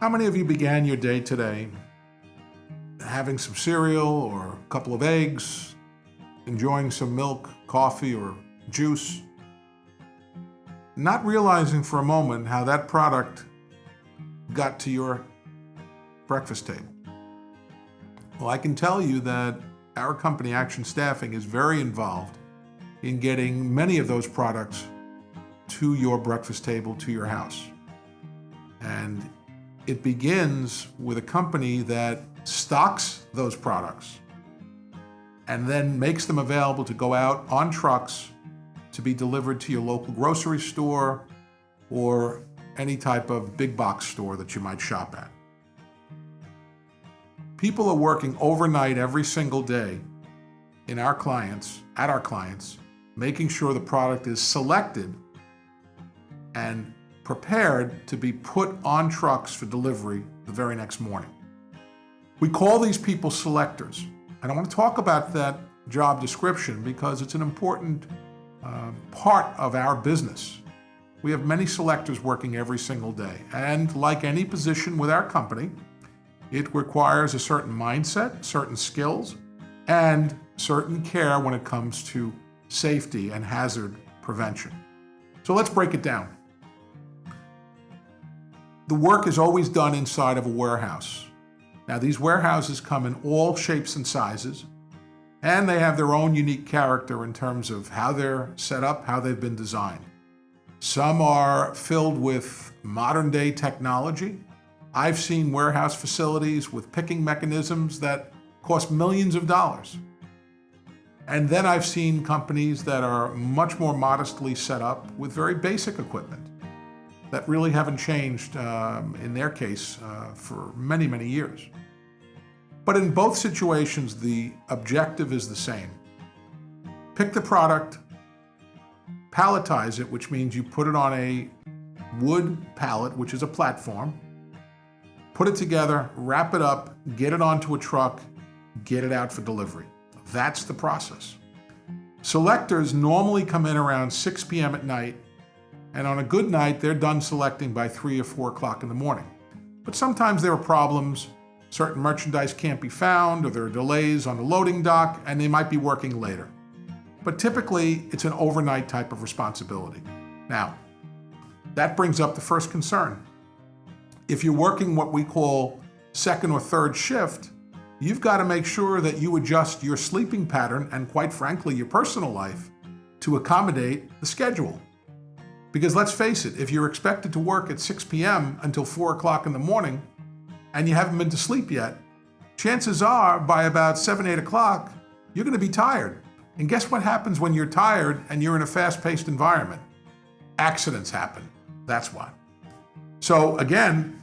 How many of you began your day today having some cereal or a couple of eggs, enjoying some milk, coffee, or juice, not realizing for a moment how that product got to your breakfast table? Well, I can tell you that our company, Action Staffing, is very involved in getting many of those products to your breakfast table, to your house. And it begins with a company that stocks those products and then makes them available to go out on trucks to be delivered to your local grocery store or any type of big box store that you might shop at. People are working overnight every single day at our clients, making sure the product is selected and prepared to be put on trucks for delivery the very next morning. We call these people selectors. And I want to talk about that job description because it's an important part of our business. We have many selectors working every single day. And like any position with our company, it requires a certain mindset, certain skills, and certain care when it comes to safety and hazard prevention. So let's break it down. The work is always done inside of a warehouse. Now, these warehouses come in all shapes and sizes, and they have their own unique character in terms of how they're set up, how they've been designed. Some are filled with modern-day technology. I've seen warehouse facilities with picking mechanisms that cost millions of dollars. And then I've seen companies that are much more modestly set up with very basic equipment that really haven't changed, in their case, for many, many years. But in both situations, the objective is the same. Pick the product, palletize it, which means you put it on a wood pallet, which is a platform, put it together, wrap it up, get it onto a truck, get it out for delivery. That's the process. Selectors normally come in around 6 p.m. at night, and on a good night, they're done selecting by 3 or 4 o'clock in the morning. But sometimes there are problems. Certain merchandise can't be found, or there are delays on the loading dock, and they might be working later. But typically, it's an overnight type of responsibility. Now, that brings up the first concern. If you're working what we call second or third shift, you've got to make sure that you adjust your sleeping pattern and, quite frankly, your personal life to accommodate the schedule. Because let's face it, if you're expected to work at 6 p.m. until 4 o'clock in the morning and you haven't been to sleep yet, chances are by about 7, 8 o'clock, you're going to be tired. And guess what happens when you're tired and you're in a fast-paced environment? Accidents happen. That's why. So again,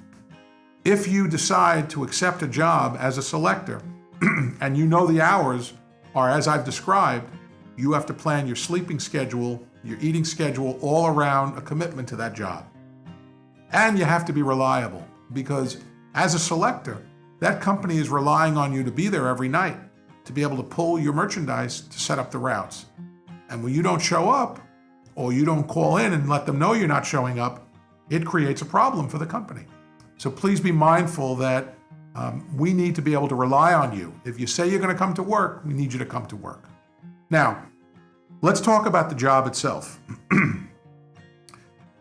if you decide to accept a job as a selector and you know the hours are as I've described, you have to plan your sleeping schedule, your eating schedule, all around a commitment to that job. And you have to be reliable because as a selector, that company is relying on you to be there every night to be able to pull your merchandise to set up the routes. And when you don't show up or you don't call in and let them know you're not showing up, it creates a problem for the company. So please be mindful that we need to be able to rely on you. If you say you're going to come to work, we need you to come to work. Now, let's talk about the job itself.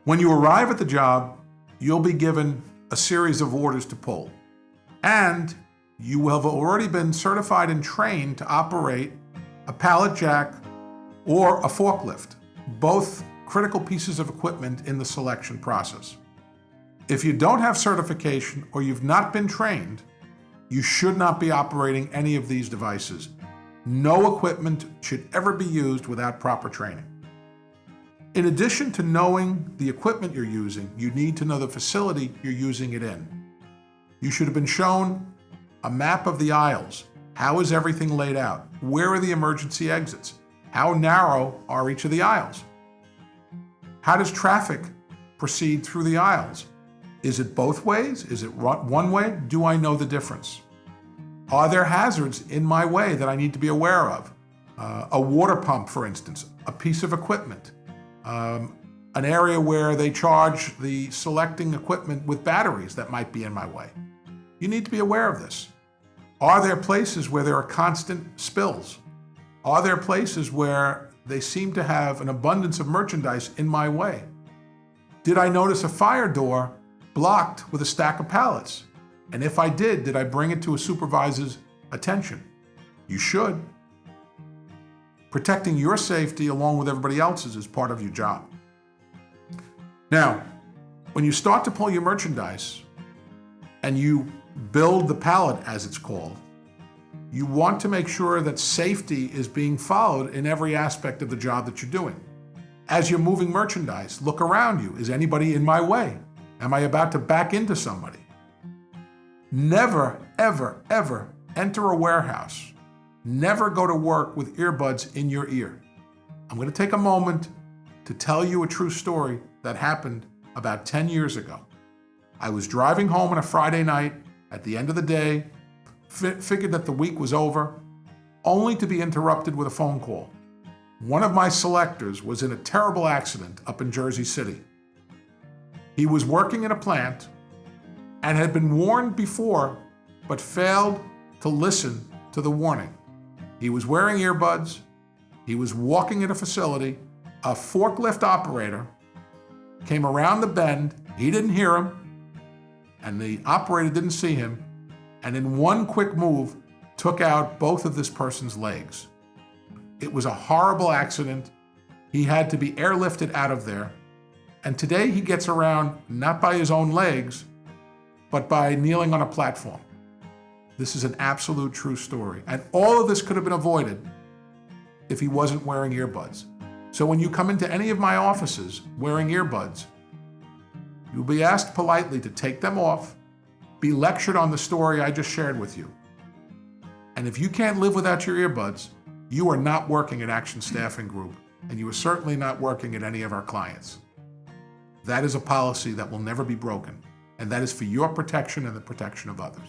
When you arrive at the job, you'll be given a series of orders to pull. And you will have already been certified and trained to operate a pallet jack or a forklift, both critical pieces of equipment in the selection process. If you don't have certification or you've not been trained, you should not be operating any of these devices. No equipment should ever be used without proper training. In addition to knowing the equipment you're using, you need to know the facility you're using it in. You should have been shown a map of the aisles. How is everything laid out? Where are the emergency exits? How narrow are each of the aisles? How does traffic proceed through the aisles? Is it both ways? Is it one way? Do I know the difference? Are there hazards in my way that I need to be aware of? A water pump, for instance, a piece of equipment, an area where they charge the selecting equipment with batteries that might be in my way. You need to be aware of this. Are there places where there are constant spills? Are there places where they seem to have an abundance of merchandise in my way? Did I notice a fire door blocked with a stack of pallets? And if I did I bring it to a supervisor's attention? You should. Protecting your safety along with everybody else's is part of your job. Now, when you start to pull your merchandise and you build the pallet, as it's called, you want to make sure that safety is being followed in every aspect of the job that you're doing. As you're moving merchandise, look around you. Is anybody in my way? Am I about to back into somebody? Never, ever, ever enter a warehouse. Never go to work with earbuds in your ear. I'm going to take a moment to tell you a true story that happened about 10 years ago. I was driving home on a Friday night at the end of the day, figured that the week was over, only to be interrupted with a phone call. One of my selectors was in a terrible accident up in Jersey City. He was working in a plant and had been warned before, but failed to listen to the warning. He was wearing earbuds. He was walking in a facility. A forklift operator came around the bend. He didn't hear him, and the operator didn't see him, and in one quick move, took out both of this person's legs. It was a horrible accident. He had to be airlifted out of there, and today he gets around not by his own legs, but by kneeling on a platform. This is an absolute true story, and all of this could have been avoided if he wasn't wearing earbuds. So when you come into any of my offices wearing earbuds, you'll be asked politely to take them off, be lectured on the story I just shared with you. And if you can't live without your earbuds, you are not working at Action Staffing Group, and you are certainly not working at any of our clients. That is a policy that will never be broken, and that is for your protection and the protection of others.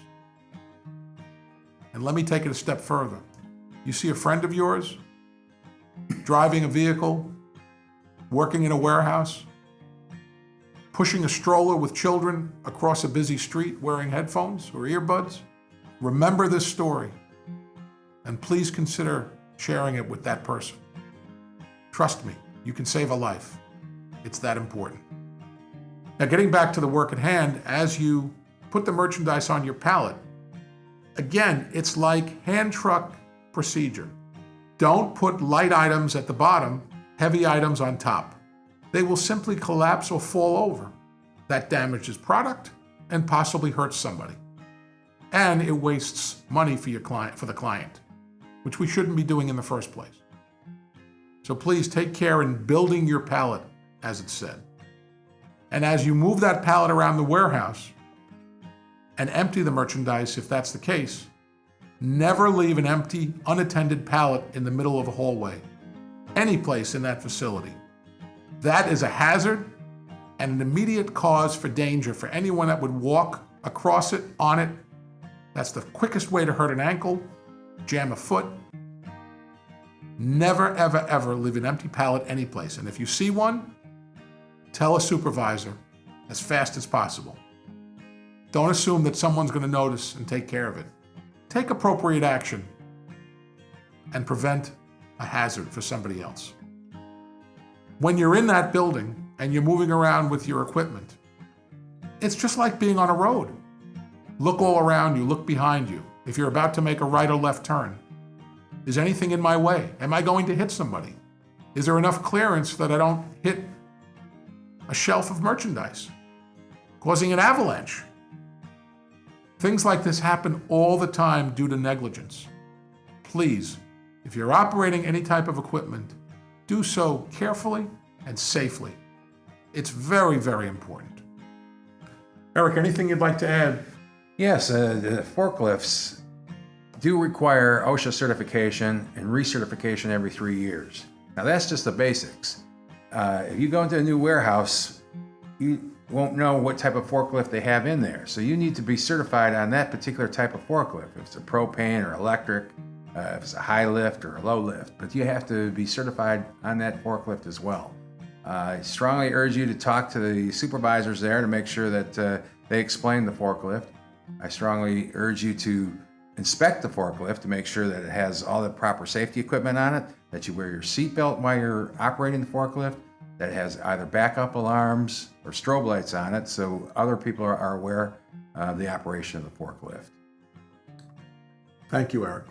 And let me take it a step further. You see a friend of yours driving a vehicle, working in a warehouse, pushing a stroller with children across a busy street wearing headphones or earbuds? Remember this story, and please consider sharing it with that person. Trust me, you can save a life. It's that important. Now, getting back to the work at hand, as you put the merchandise on your pallet, again, it's like hand truck procedure. Don't put light items at the bottom, heavy items on top. They will simply collapse or fall over. That damages product and possibly hurts somebody. And it wastes money for the client, which we shouldn't be doing in the first place. So please take care in building your pallet, as it's said. And as you move that pallet around the warehouse and empty the merchandise, if that's the case, never leave an empty, unattended pallet in the middle of a hallway, any place in that facility. That is a hazard and an immediate cause for danger for anyone that would walk across it, on it. That's the quickest way to hurt an ankle, jam a foot. Never, ever, ever leave an empty pallet anyplace. And if you see one, tell a supervisor as fast as possible. Don't assume that someone's going to notice and take care of it. Take appropriate action and prevent a hazard for somebody else. When you're in that building and you're moving around with your equipment, it's just like being on a road. Look all around you, look behind you. If you're about to make a right or left turn, is anything in my way? Am I going to hit somebody? Is there enough clearance that I don't hit a shelf of merchandise, causing an avalanche? Things like this happen all the time due to negligence. Please, if you're operating any type of equipment, do so carefully and safely. It's very, very important. Eric, anything you'd like to add? Yes, the forklifts do require OSHA certification and recertification every 3 years. Now that's just the basics. If you go into a new warehouse, you won't know what type of forklift they have in there. So you need to be certified on that particular type of forklift. If it's a propane or electric, if it's a high lift or a low lift, but you have to be certified on that forklift as well. I strongly urge you to talk to the supervisors there to make sure that they explain the forklift. I strongly urge you to inspect the forklift to make sure that it has all the proper safety equipment on it, that you wear your seatbelt while you're operating the forklift, that it has either backup alarms or strobe lights on it so other people are aware of the operation of the forklift. Thank you, Eric.